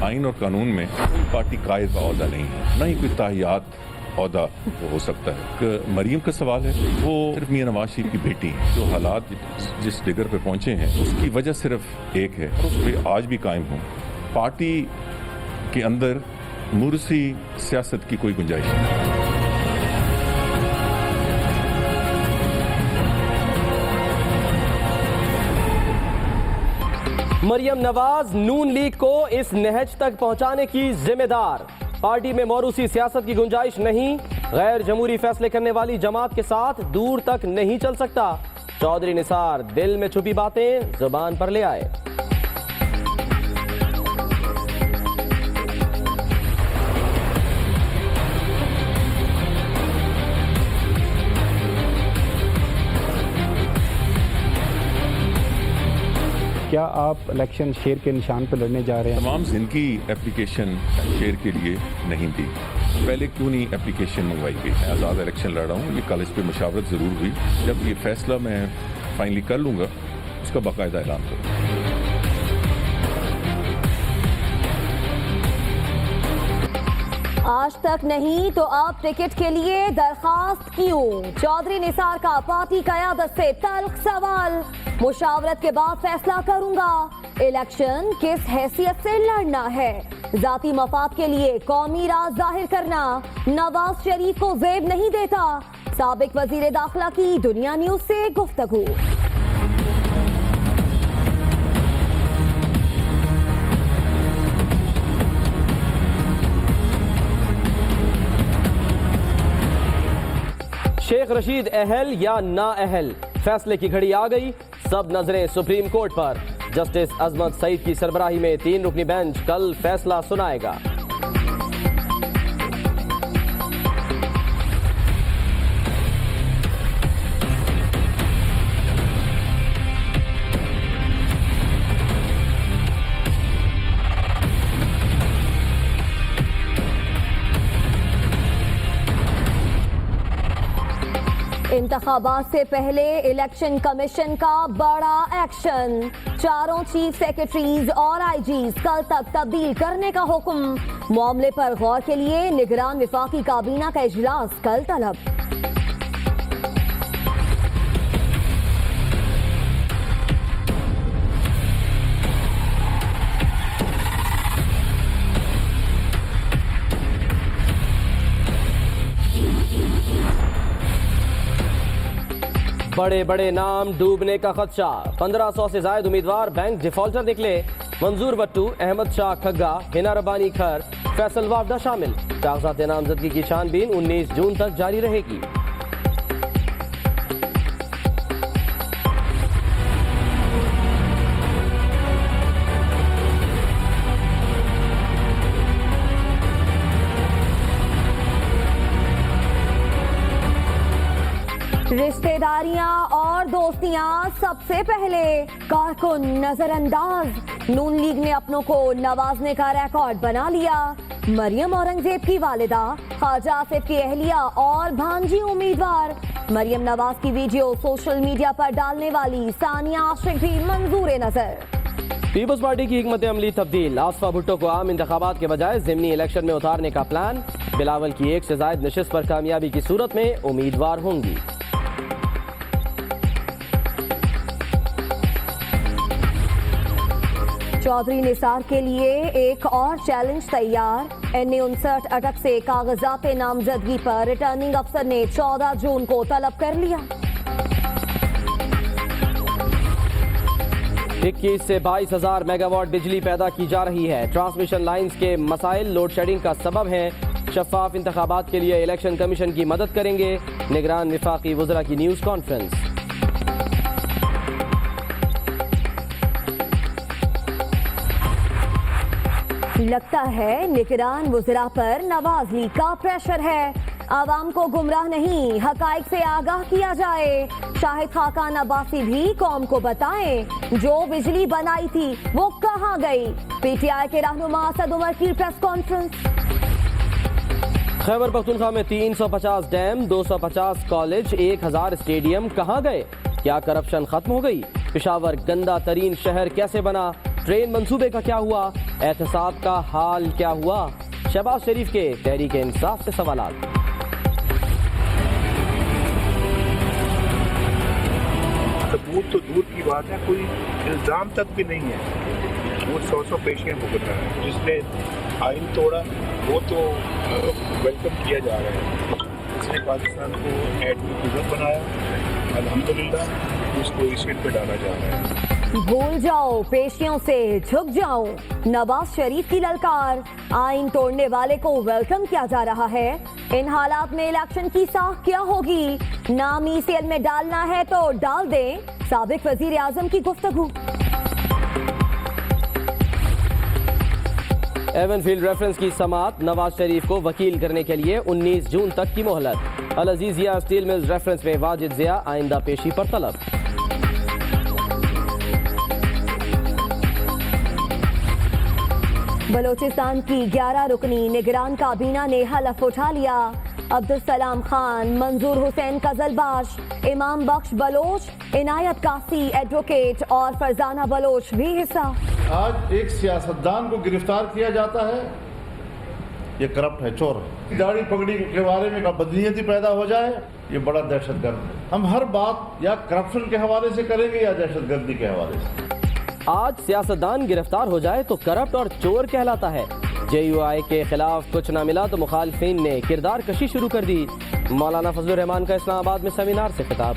आइन और कानून में कोई पार्टी कायद का ओहदा नहीं है, न ही कोई ताहियात ओहदा हो सकता है। कि मरियम का सवाल है, वो सिर्फ मियां नवाज शरीफ की बेटी है। जो हालात जिस डिगर पे पहुंचे हैं उसकी वजह सिर्फ एक है, उस पर आज भी कायम हूँ। पार्टी के अंदर मुर्सी सियासत की कोई गुंजाइश नहीं। मरियम नवाज नून लीग को इस नहज तक पहुंचाने की जिम्मेदार। पार्टी में मौरूसी सियासत की गुंजाइश नहीं, गैर जमहूरी फैसले करने वाली जमात के साथ दूर तक नहीं चल सकता। चौधरी निसार दिल में छुपी बातें जुबान पर ले आए। क्या आप इलेक्शन शेर के निशान पर लड़ने जा रहे हैं? तमाम जिंदगी एप्लीकेशन शेर के लिए नहीं दी, पहले क्यों नहीं एप्लीकेशन मंगवाई गई? मैं आज़ाद इलेक्शन लड़ रहा हूँ, ये कल इस पर मुशावरत ज़रूर हुई। जब ये फैसला मैं फाइनली कर लूँगा उसका बाकायदा ऐलान करूँगा। आज तक नहीं तो अब टिकट के लिए दरखास्त क्यों? चौधरी निसार का पार्टी क़यादत से तल्ख सवाल। मुशावरत के बाद फैसला करूंगा, इलेक्शन किस हैसियत से लड़ना है। जाती मफाद के लिए कौमी राज जाहिर करना नवाज शरीफ को जेब नहीं देता। साबिक वजीर दाखिला की दुनिया न्यूज से गुफ्तगू। शेख रशीद अहल या ना अहल, फैसले की घड़ी आ गई। सब नजरें सुप्रीम कोर्ट पर। जस्टिस अजमत सईद की सरबराही में 3 रुकनी बेंच कल फैसला सुनाएगा। इंतखाबात से पहले इलेक्शन कमीशन का बड़ा एक्शन। 4 चीफ सेक्रेटरीज और आईजीज कल तक तब्दील करने का हुक्म। मामले पर गौर के लिए निगरान विफाकी काबीना का इजलास कल तलब। बड़े बड़े नाम डूबने का खदशा। 1500 से ज्यादा उम्मीदवार बैंक डिफॉल्टर निकले। मंजूर बट्टू, अहमद शाह खग्गा, हिना रब्बानी खर, फैसल वावदा शामिल। कागजात नामजदगी की छानबीन 19 जून तक जारी रहेगी। रिश्तेदारियां और दोस्तियां सबसे पहले, कारकुन नजरअंदाज। नून लीग ने अपनों को नवाजने का रिकॉर्ड बना लिया। मरियम औरंगजेब की वालिदा, ख्वाजा आसिफ की अहलिया और भांजी उम्मीदवार। मरियम नवाज की वीडियो सोशल मीडिया पर डालने वाली सानिया आशिक भी मंजूर नजर। पीपल्स पार्टी की हिकमत अमली तब्दील। आसफा भुट्टो को आम इंतखाबात के बजाय ज़िमनी इलेक्शन में उतारने का प्लान। बिलावल की 1 से ज़ायद नशिस्त पर कामयाबी की सूरत में उम्मीदवार होंगी। चौधरी निसार के लिए एक और चैलेंज तैयार। NA-59 अटक से कागजात नामजदगी पर रिटर्निंग अफसर ने 14 जून को तलब कर लिया। 21 से 22,000 मेगावाट बिजली पैदा की जा रही है। ट्रांसमिशन लाइंस के मसाइल लोड शेडिंग का सबब है। शफाफ इंतखाबात के लिए इलेक्शन कमीशन की मदद करेंगे। निगरान विफाकी वज़रा की न्यूज कॉन्फ्रेंस। लगता है निगरान वज़रा पर नवाज लीग का प्रेशर है। आवाम को गुमराह नहीं, हकाइक से आगाह किया जाए। शाहिद खाकान अब्बासी भी कौम को बताएं, जो बिजली बनाई थी वो कहां गई। PTI के रहनुमा असद उमर की प्रेस कॉन्फ्रेंस। खैबर पख्तूनख्वा में 350 डैम, 250 कॉलेज, 1000 स्टेडियम कहां गए? क्या करप्शन खत्म हो गई? पेशावर गंदा तरीन शहर कैसे बना? ट्रेन मंसूबे का क्या हुआ, एहतसाब का हाल क्या हुआ, शहबाज शरीफ के तहरीक इंसाफ से सवालात। सबूत तो दूर की बात है, कोई इल्ज़ाम तक भी नहीं है। वो 100 पेशियां भुगत रहा है। जिसने आइन तोड़ा वो तो वेलकम किया जा रहा है। जिसने पाकिस्तान को एटमी प्रिजन बनाया, अल्हम्दुलिल्लाह उसको इसीट पे डाला जा रहा है। भूल जाओ, पेशियों से झुक जाओ, नवाज शरीफ की ललकार। आइन तोड़ने वाले को वेलकम किया जा रहा है। इन हालात में इलेक्शन की साख क्या होगी? नाम ईसीएल में डालना है तो डाल दें, साबिक वजीर आजम की गुफ्तगू। एवनफील्ड रेफरेंस की समात, नवाज शरीफ को वकील करने के लिए 19 जून तक की मोहलत। अल अजीजिया स्टील मिल्स रेफरेंस में वाजिद जिया आइंदा पेशी पर तलब। बलोचिस्तान की 11 रुकनी निगरान काबीना ने हलफ उठा लिया। अब्दुल सलाम खान, मंजूर हुसैन कजलबाश, इमाम बख्श बलोच, इनायत कासी एडवोकेट और फरजाना बलोच भी हिस्सा। आज एक सियासतदान को गिरफ्तार किया जाता है, ये करप्ट है, चोर है। दाढ़ी पगड़ी के बारे में बदनीयती पैदा हो जाए, ये बड़ा दहशतगर्द है। हम हर बात या करप्शन के हवाले से करेंगे या दहशतगर्दी के हवाले से। आज सियासतदान गिरफ्तार हो जाए तो करप्ट और चोर कहलाता है। JUI के खिलाफ कुछ न मिला तो मुखालफिन ने किरदार कशी शुरू कर दी। मौलाना फजलुर रहमान का इस्लामाबाद में सेमिनार से खिताब।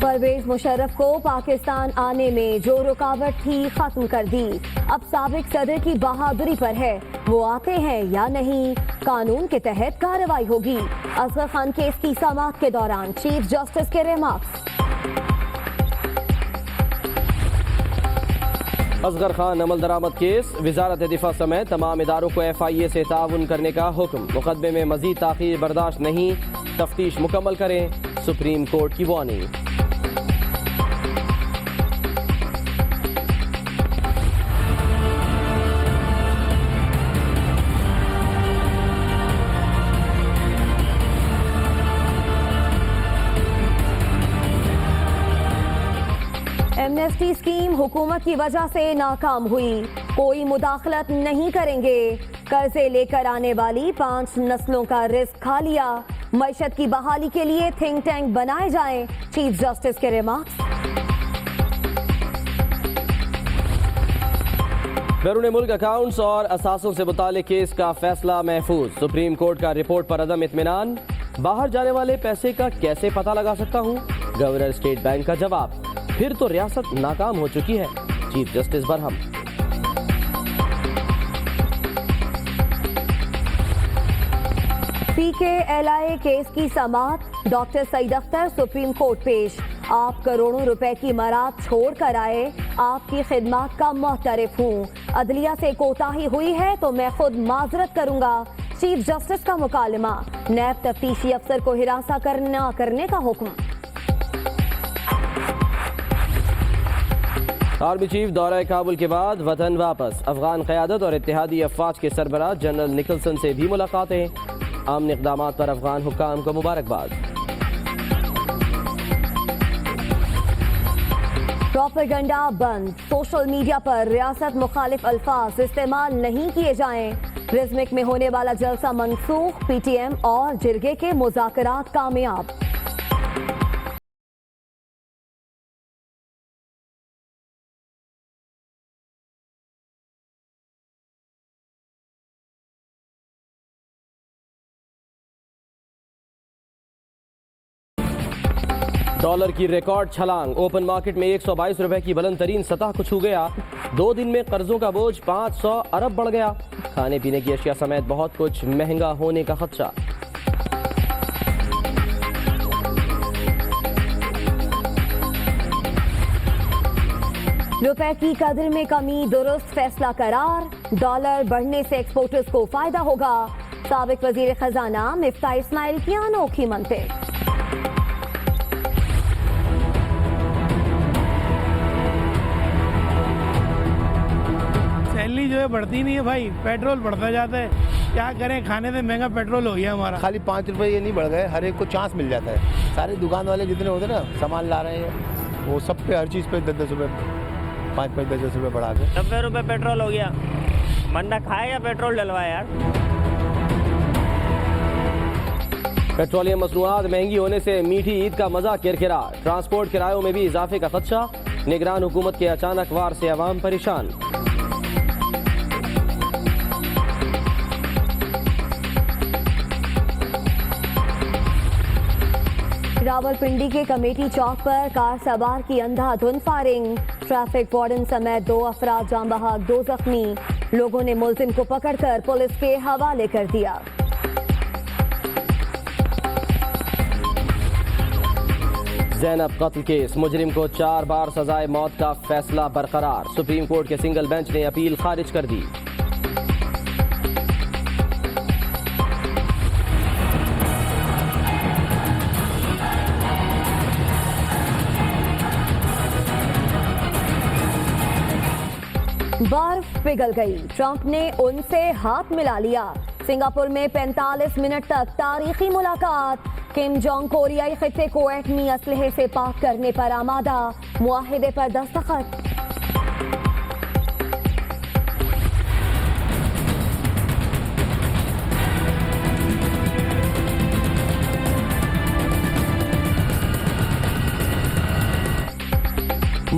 परवेज मुशर्रफ को पाकिस्तान आने में जो रुकावट थी खत्म कर दी। अब साबिक सदर की बहादुरी पर है, वो आते हैं या नहीं, कानून के तहत कार्रवाई होगी। असगर खान केस की समाअत के दौरान चीफ जस्टिस के रिमार्क्स। असगर खान अमल दरामद केस, वजारत दिफा समेत तमाम इदारों को FIA से ताउन करने का हुक्म। मुकदमे में मजीद ताखीर बर्दाश्त नहीं, तफ्तीश मुकम्मल करें, सुप्रीम कोर्ट की वार्निंग। एमनेस्टी स्कीम हुकूमत की वजह से नाकाम हुई, कोई मुदाखलत नहीं करेंगे। कर्जे लेकर आने वाली 5 नस्लों का रिस्क खा लिया। मईशत की बहाली के लिए थिंक टैंक बनाए जाएं, चीफ जस्टिस के रिमार्क्स। बैरून मुल्क अकाउंट्स और असासों से मुतालिक केस का फैसला महफूज। सुप्रीम कोर्ट का रिपोर्ट पर अदम इत्मीनान। बाहर जाने वाले पैसे का कैसे पता लगा सकता हूँ? गवर्नर स्टेट बैंक का जवाब, फिर तो रियासत नाकाम हो चुकी है। चीफ जस्टिस बरहम। PKLI केस की समाअत, doctor Saeed Akhtar supreme court पेश। आप करोड़ों रुपए की मराद छोड़ कर आए, आपकी खिदमत का मुअतरिफ हूँ। अदलिया से कोताही हुई है तो मैं खुद माजरत करूंगा। चीफ जस्टिस का मुकालमा, नैब तफ्तीशी अफसर को हिरासा करने का हुक्म। आर्मी चीफ दौरा काबुल के बाद वतन वापस। अफगान क़यादत और इत्तेहादी अफवाज के सरबराह जनरल निकलसन से भी मुलाकातें। अमन इक़दामात पर अफगान हुक्काम को मुबारकबाद। प्रोपेगेंडा बंद, सोशल मीडिया पर रियासत मुखालिफ अल्फाज इस्तेमाल नहीं किए जाएं। रिज़मिक में होने वाला जलसा मनसूख, PTM और जिरगे के मुज़ाकरात कामयाब। डॉलर की रिकॉर्ड छलांग, ओपन मार्केट में 122 रुपए की बुलंद तरीन सतह को छू गया। 2 दिन में कर्जों का बोझ 500 अरब बढ़ गया। खाने पीने की अशिया समेत बहुत कुछ महंगा होने का खदशा। रुपए की कदर में कमी दुरुस्त फैसला करार। डॉलर बढ़ने से एक्सपोर्टर्स को फायदा होगा। साबिक वजीर खजाना मिफ्ता इस्माइल की अनोखी मंतक। सैलरी जो है बढ़ती नहीं है भाई, पेट्रोल बढ़ता जाता है, क्या करें, खाने से महंगा पेट्रोल हो गया हमारा। खाली 5 रुपए ये नहीं बढ़ गए, हर एक को चांस मिल जाता है। सारे दुकान वाले जितने होते हैं ना सामान ला रहे हैं, वो सब पे हर चीज़ पे 10-10 रुपये 5-5 10-10 रुपये बढ़ा के 90 रुपये पेट्रोल हो गया। बंदा खाए या पेट्रोल डलवाए यार। पेट्रोलियम मसनूआत महंगी होने से मीठी ईद का मजा किरकिरा। ट्रांसपोर्ट किरायों में भी इजाफे का खदशा। निगरान हुकूमत के अचानक वार से अवाम परेशान। रावलपिंडी के कमेटी चौक पर कार सवार की अंधाधुंध फायरिंग। ट्रैफिक वार्डन समेत 2 अफराद जाम बहक, 2 जख्मी। लोगों ने मुलजिम को पकड़कर पुलिस के हवाले कर दिया। ज़ैनब कत्ल केस, मुजरिम को 4 बार सजाए मौत का फैसला बरकरार। सुप्रीम कोर्ट के सिंगल बेंच ने अपील खारिज कर दी। बर्फ पिघल गई, ट्रंप ने उनसे हाथ मिला लिया। सिंगापुर में 45 मिनट तक तारीखी मुलाकात। किम जोंग कोरियाई खित्ते को एटमी असलहे से पाक करने पर आमादा। मुआहिदे पर दस्तखत।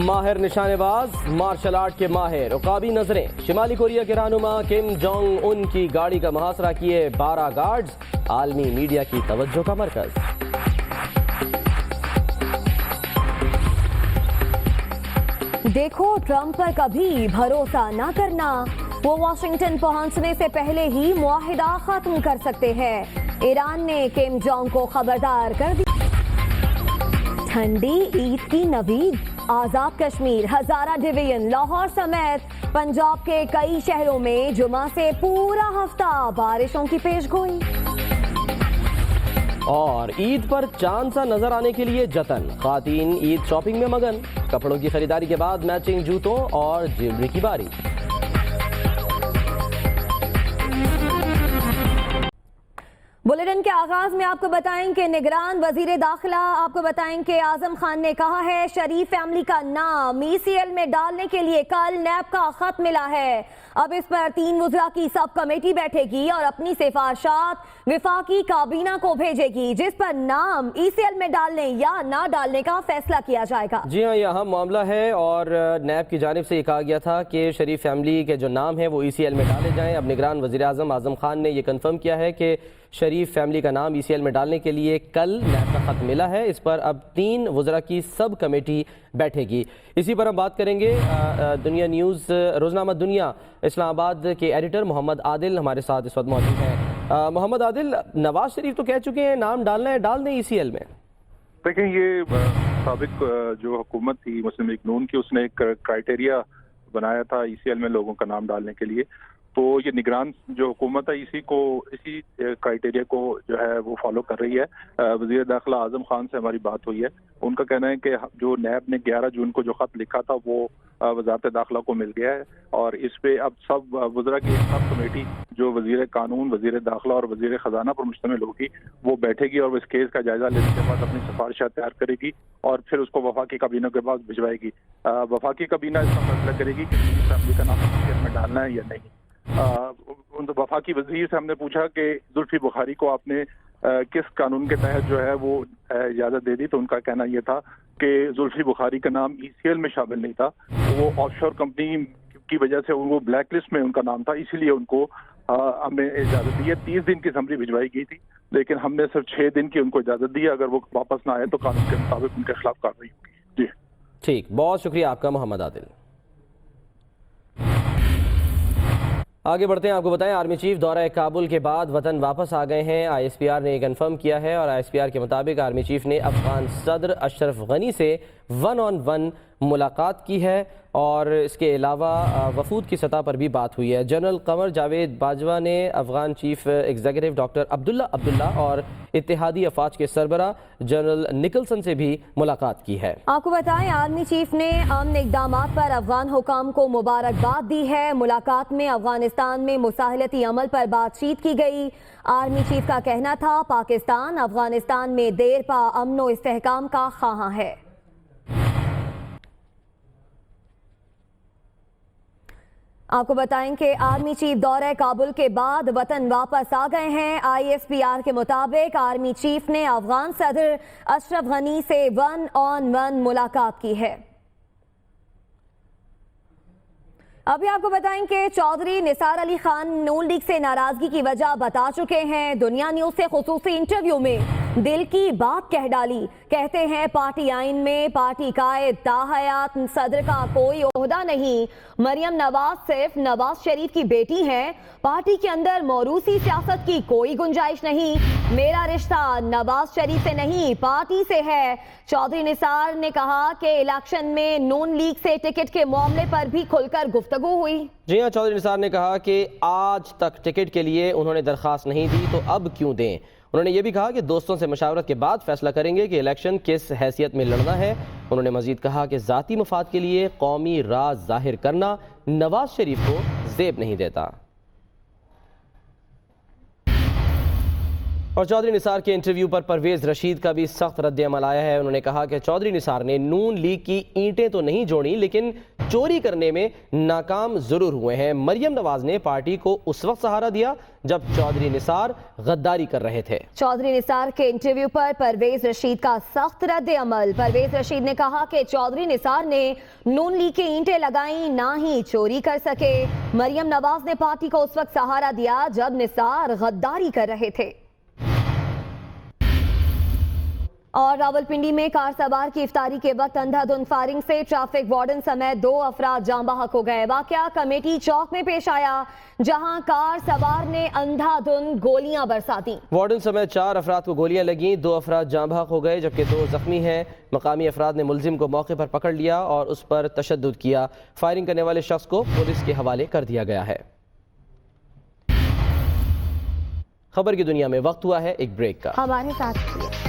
माहिर निशानेबाज, मार्शल आर्ट के माहिर, उकाबी नजरें। शिमाली कोरिया के रहनुमा किम जोंग उन की गाड़ी का मुहासरा किए 12 गार्ड्स। आलमी मीडिया की तवज्जो का मरकज। देखो, ट्रंप पर कभी भरोसा ना करना। वो वॉशिंगटन पहुंचने से पहले ही मुआहिदा खत्म कर सकते हैं। ईरान ने किम जोंग को खबरदार कर दिया। ठंडी ईद की नवीद। आजाद कश्मीर, हजारा डिवीजन, लाहौर समेत पंजाब के कई शहरों में जुमा से पूरा हफ्ता बारिशों की पेशगोई। और ईद पर चांद सा नजर आने के लिए जतन। खातीन ईद शॉपिंग में मगन। कपड़ों की खरीदारी के बाद मैचिंग जूतों और ज्वेलरी की बारी। बुलेटिन के आगाज में आपको बताएं कि निगरान वजीर दाखिला आपको बताएं कि आजम खान ने कहा है शरीफ फैमिली का नाम ECL में डालने के लिए कल नैब का खत मिला है। अब इस पर 3 वज़रा की सब कमेटी बैठेगी और अपनी सिफारिशात विफाकी काबीना को भेजेगी, जिस पर नाम ECL में डालने या ना डालने का फैसला किया जाएगा। जी हाँ, यह अहम मामला है और नैब की जानिब से ये कहा गया था कि शरीफ फैमिली के जो नाम है वो ECL में डाले जाएं। अब निगरान वज़ीर आज़म आज़म खान ने यह कन्फर्म किया है कि शरीफ फैमिली का नाम ECL में डालने के लिए कल नैब का खत मिला है। इस पर अब 3 वज़रा की सब कमेटी बैठेगी। इसी पर हम बात करेंगे। दुनिया न्यूज़, रोज़नामा दुनिया इस्लामाबाद के एडिटर मोहम्मद आदिल हमारे साथ इस वक्त मौजूद हैं। मोहम्मद आदिल, नवाज शरीफ तो कह चुके हैं नाम डालना है, डाल दें ECL में। देखें, ये साबिक जो हुकूमत थी मुस्लिम लीग नून की, उसने एक क्राइटेरिया बनाया था ECL में लोगों का नाम डालने के लिए। तो ये निगरान जो हुकूमत है इसी क्राइटेरिया को जो है वो फॉलो कर रही है। वज़ीर दाखिला आज़म खान से हमारी बात हुई है। उनका कहना है कि जो नैब ने 11 जून को जो खत लिखा था वो वज़ारत दाखिला को मिल गया है और इस पे अब सब वज़रा की सब कमेटी जो वज़ीर कानून, वज़ीर दाखिला और वज़ीर ख़जाना पर मुश्तमिल होगी वो बैठेगी और इस केस का जायजा लेने के बाद अपनी सिफारिशात तैयार करेगी और फिर उसको वफाकी काबीना के पास भिजवाएगी। वफाकी काबीना इसका फैसला करेगी कि फैमिली का नाम ECL में डालना है या नहीं। वफाकी वजीर से हमने पूछा कि जुल्फी बुखारी को आपने किस कानून के तहत जो है वो इजाजत दे दी, तो उनका कहना यह था कि जुल्फी बुखारी का नाम ECL में शामिल नहीं था। वो ऑफशोर कंपनी की वजह से वो ब्लैक लिस्ट में उनका नाम था, इसीलिए उनको हमने इजाजत दी है। 30 दिन की समरी भिजवाई गई थी, लेकिन हमने सिर्फ 6 दिन की उनको इजाजत दी है। अगर वो वापस ना आए तो कानून के मुताबिक उनके खिलाफ कार्रवाई होगी। जी ठीक, बहुत शुक्रिया आपका मोहम्मद आदिल। आगे बढ़ते हैं, आपको बताएं आर्मी चीफ दौरा काबुल के बाद वतन वापस आ गए हैं। ISPR ने कन्फर्म किया है और ISPR के मुताबिक आर्मी चीफ ने अफगान सदर अशरफ गनी से 1-on-1 मुलाकात की है और इसके अलावा वफूद की सतह पर भी बात हुई है। जनरल कमर जावेद बाजवा ने Afghan chief executive doctor Abdullah और इत्तेहादी अफवाज के सरबरा जनरल निकलसन से भी मुलाकात की है। आपको बताएं, आर्मी चीफ ने अमन इक़दामात पर अफगान हुकाम को मुबारकबाद दी है। मुलाकात में अफगानिस्तान में मुसाहलती अमल पर बातचीत की गई। आर्मी चीफ का कहना था पाकिस्तान अफगानिस्तान में देर पा अमन व इस्तेहकाम का ख्वाहां है। आपको बताएं कि आर्मी चीफ दौरे काबुल के बाद वतन वापस आ गए हैं। ISPR के मुताबिक आर्मी चीफ ने अफगान सदर अशरफ गनी से 1-on-1 मुलाकात की है। अभी आपको बताएं कि चौधरी निसार अली खान नून लीग से नाराजगी की वजह बता चुके हैं। दुनिया न्यूज से खुसूसी इंटरव्यू में दिल की बात कह डाली। कहते हैं पार्टी आइन में पार्टी कायद ताहयात सदर का कोई ओहदा नहीं। मरियम नवाज सिर्फ नवाज शरीफ की बेटी हैं। पार्टी के अंदर मौरूसी सियासत की कोई गुंजाइश नहीं। मेरा रिश्ता नवाज शरीफ से नहीं पार्टी से है। चौधरी निसार ने कहा कि इलेक्शन में नून लीग से टिकट के मामले पर भी खुलकर गुफ्तगू हुई। जी हाँ, चौधरी निसार ने कहा कि आज तक टिकट के लिए उन्होंने दरख्वास्त नहीं दी तो अब क्यों दें। उन्होंने ये भी कहा कि दोस्तों से मशावरत के बाद फैसला करेंगे कि इलेक्शन किस हैसियत में लड़ना है। उन्होंने मजीद कहा कि ज़ाती मफाद के लिए कौमी राज जाहिर करना नवाज शरीफ को ज़ेब नहीं देता। और चौधरी निसार के इंटरव्यू पर परवेज रशीद का भी सख्त रद्द अमल आया है। उन्होंने कहा कि चौधरी निसार ने नून लीग की ईंटें तो नहीं जोड़ी लेकिन चोरी करने में नाकाम जरूर हुए हैं। मरियम नवाज ने पार्टी को उस वक्त सहारा दिया जब चौधरी निसार गद्दारी कर रहे थे। चौधरी निसार के इंटरव्यू पर परवेज रशीद का सख्त रद्द अमल। परवेज रशीद ने कहा कि चौधरी निसार ने नून लीग की ईंटें लगाई, ना ही चोरी कर सके। मरियम नवाज ने पार्टी को उस वक्त सहारा दिया जब निसार गद्दारी कर रहे थे। और रावलपिंडी में कार सवार की इफ्तारी के वक्त अंधाधुंध फायरिंग से ट्रैफिक वार्डन समेत 2 अफराद जाँ बहक हो गए। वाकया कमेटी चौक में पेश आया जहां कार सवार ने अंधाधुंध गोलियां बरसा दी। वार्डन समेत 4 अफराद को गोलियां लगी, 2 अफराद जाँ बहक हो गए जबकि 2 जख्मी हैं। मकामी अफराद ने मुलजिम को मौके पर पकड़ लिया और उस पर तशद्दुद किया। फायरिंग करने वाले शख्स को पुलिस के हवाले कर दिया गया है। खबर की दुनिया में वक्त हुआ है एक ब्रेक का। हमारे साथ